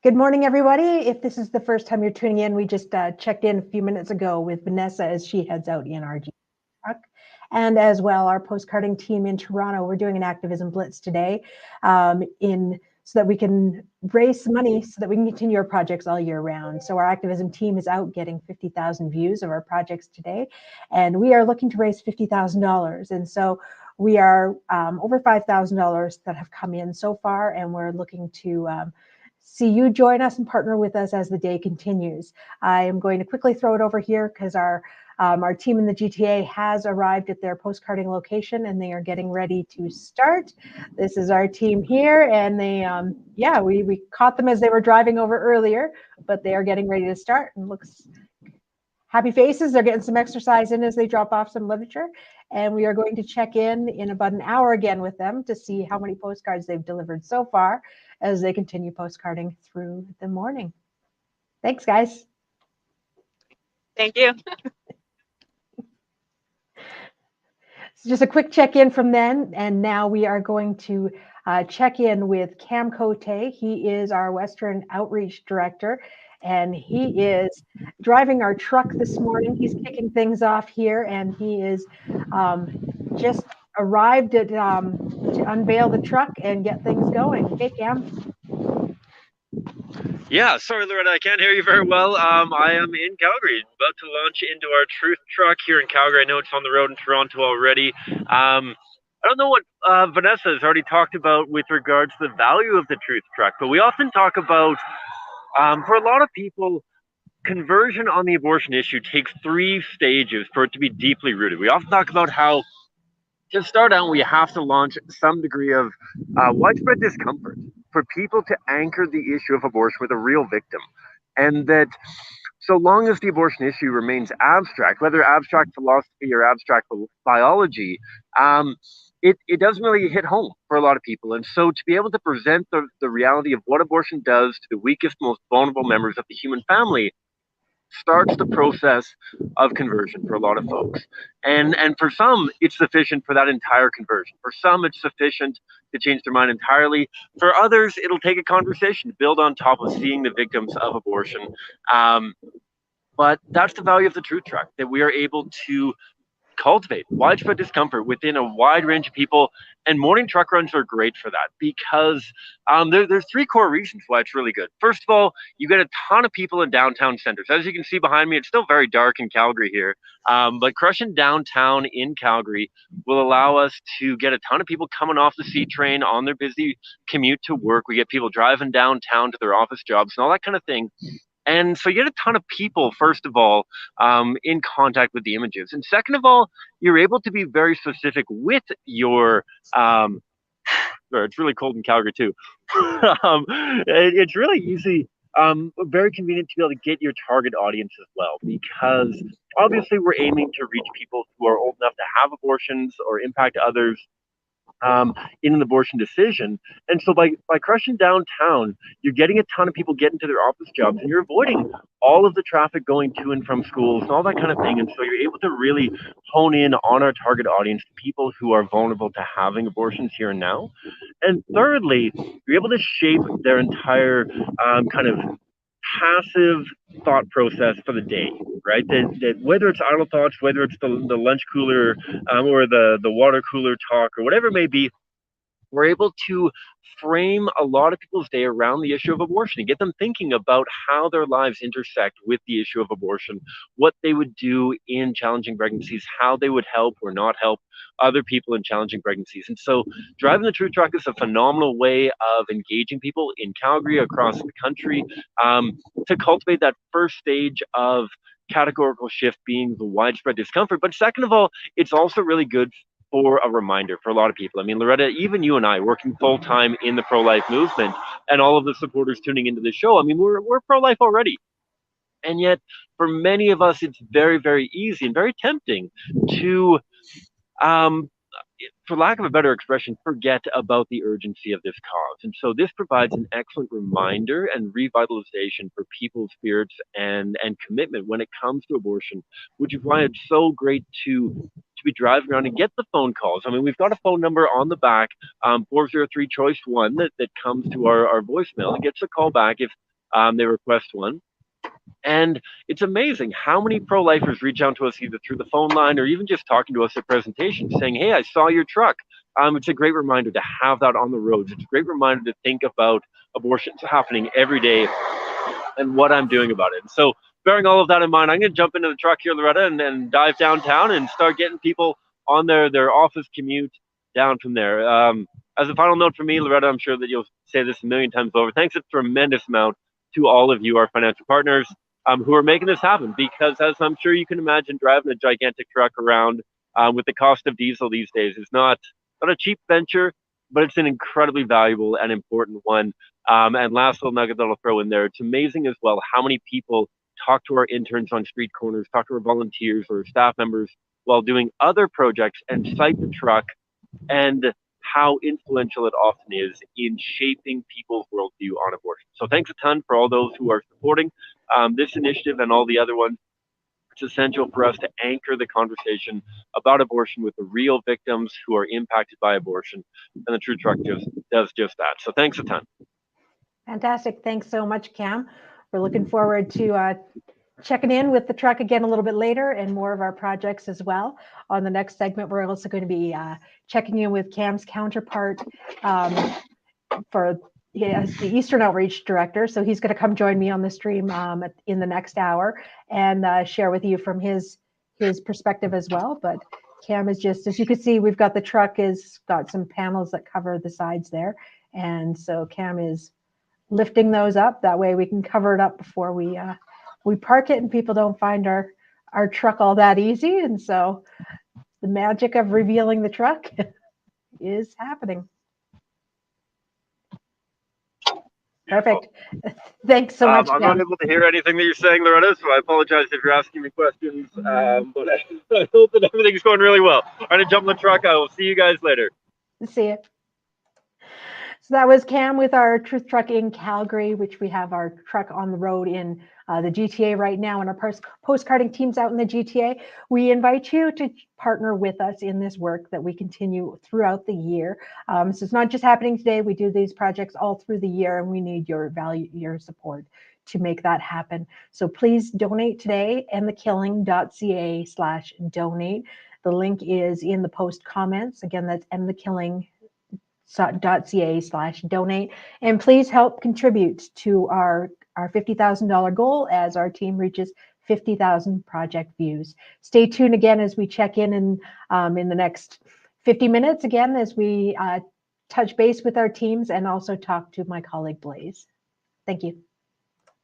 Good morning, everybody. If this is the first time you're tuning in, we just checked in a few minutes ago with Vanessa as she heads out in our truck. And as well, our postcarding team in Toronto. We're doing an activism blitz today so that we can raise money so that we can continue our projects all year round. So our activism team is out getting 50,000 views of our projects today. And we are looking to raise $50,000. And so we are over $5,000 that have come in so far, and we're looking to see you join us and partner with us as the day continues. I am going to quickly throw it over here because our team in the GTA has arrived at their postcarding location and they are getting ready to start. This is our team here, and they, we caught them as they were driving over earlier, but they are getting ready to start and looks happy faces. They're getting some exercise in as they drop off some literature, and we are going to check in about an hour again with them to see how many postcards they've delivered so far as they continue postcarding through the morning. Thanks, guys. Thank you. So just a quick check-in from then, and now we are going to check in with Cam Cote. He is our Western Outreach Director, and he is driving our truck this morning. He's kicking things off here, and he is just arrived at to unveil the truck and get things going. Okay, Cam. Yeah, sorry, Loretta, I can't hear you very well. I am in Calgary, about to launch into our Truth Truck here in Calgary. I know it's on the road in Toronto already. I don't know what Vanessa has already talked about with regards to the value of the Truth Truck, but we often talk about, for a lot of people, conversion on the abortion issue takes 3 stages for it to be deeply rooted. We often talk about how to start out, we have to launch some degree of widespread discomfort for people to anchor the issue of abortion with a real victim. And that so long as the abortion issue remains abstract, whether abstract philosophy or abstract biology, it doesn't really hit home for a lot of people. And so to be able to present the reality of what abortion does to the weakest, most vulnerable members of the human family starts the process of conversion for a lot of folks. And for some, it's sufficient for that entire conversion. For some, it's sufficient to change their mind entirely. For others, it'll take a conversation to build on top of seeing the victims of abortion. But that's the value of the Truth Truck, that we are able to cultivate widespread discomfort within a wide range of people, and morning truck runs are great for that because there's 3 core reasons why it's really good. First of all, you get a ton of people in downtown centers. As you can see behind me, it's still very dark in Calgary here, but crushing downtown in Calgary will allow us to get a ton of people coming off the C train on their busy commute to work. We get people driving downtown to their office jobs and all that kind of thing. And so you get a ton of people, first of all, in contact with the images. And second of all, you're able to be very specific with your, it's really cold in Calgary too. It's really easy, very convenient to be able to get your target audience as well, because obviously we're aiming to reach people who are old enough to have abortions or impact others in an abortion decision. And so by crushing downtown, you're getting a ton of people getting to their office jobs, and you're avoiding all of the traffic going to and from schools and all that kind of thing. And so you're able to really hone in on our target audience, people who are vulnerable to having abortions here and now. And thirdly, you're able to shape their entire kind of passive thought process for the day, right? That whether it's idle thoughts, whether it's the lunch cooler or the water cooler talk or whatever it may be, we're able to frame a lot of people's day around the issue of abortion and get them thinking about how their lives intersect with the issue of abortion, what they would do in challenging pregnancies, how they would help or not help other people in challenging pregnancies. And so driving the Truth Truck is a phenomenal way of engaging people in Calgary, across the country, to cultivate that first stage of categorical shift being the widespread discomfort. But second of all, it's also really good for a reminder for a lot of people. I mean, Loretta, even you and I working full-time in the pro-life movement, and all of the supporters tuning into the show, I mean, we're pro-life already. And yet, for many of us, it's very, very easy and very tempting to, for lack of a better expression, forget about the urgency of this cause. And so this provides an excellent reminder and revitalization for people's spirits and commitment when it comes to abortion, which is why it's so great to be driving around and get the phone calls. I mean, we've got a phone number on the back, 403 choice 1 that comes to our voicemail and gets a call back they request one. And it's amazing how many pro-lifers reach out to us either through the phone line or even just talking to us at presentations saying, hey, I saw your truck. It's a great reminder to have that on the roads. It's a great reminder to think about abortions happening every day and what I'm doing about it. So bearing all of that in mind, I'm going to jump into the truck here, Loretta, and dive downtown and start getting people on their office commute down from there. As a final note for me, Loretta, I'm sure that you'll say this a million times over. Thanks a tremendous amount to all of you, our financial partners, who are making this happen. Because as I'm sure you can imagine, driving a gigantic truck around with the cost of diesel these days is not a cheap venture, but it's an incredibly valuable and important one. And last little nugget that I'll throw in there, it's amazing as well how many people talk to our interns on street corners, talk to our volunteers or staff members while doing other projects and cite the truck, and how influential it often is in shaping people's worldview on abortion. So thanks a ton for all those who are supporting this initiative and all the other ones. It's essential for us to anchor the conversation about abortion with the real victims who are impacted by abortion, and the Truth Truck does just that. So thanks a ton. Fantastic. Thanks so much, Cam. We're looking forward to checking in with the truck again a little bit later and more of our projects as well. On the next segment, we're also going to be checking in with Cam's counterpart for as the Eastern Outreach Director. So he's going to come join me on the stream in the next hour and share with you from his perspective as well. But Cam is just, as you can see, we've got the truck has got some panels that cover the sides there. And so Cam is lifting those up. That way we can cover it up before we park it and people don't find our truck all that easy. And so the magic of revealing the truck is happening. Perfect. Thanks so much. I'm not able to hear anything that you're saying, Loretta, so I apologize if you're asking me questions. But I hope that everything's going really well. I'm going to jump in the truck. I will see you guys later. See you. So that was Cam with our Truth Truck in Calgary, which we have our truck on the road in the GTA right now, and our postcarding teams out in the GTA. We invite you to partner with us in this work that we continue throughout the year. So it's not just happening today. We do these projects all through the year, and we need your support to make that happen. So please donate today, endthekilling.ca/donate. The link is in the post comments. Again, that's endthekilling.ca/donate. And please help contribute to our $50,000 goal as our team reaches 50,000 project views. Stay tuned again as we check in the next 50 minutes again as we touch base with our teams and also talk to my colleague Blaze. Thank you.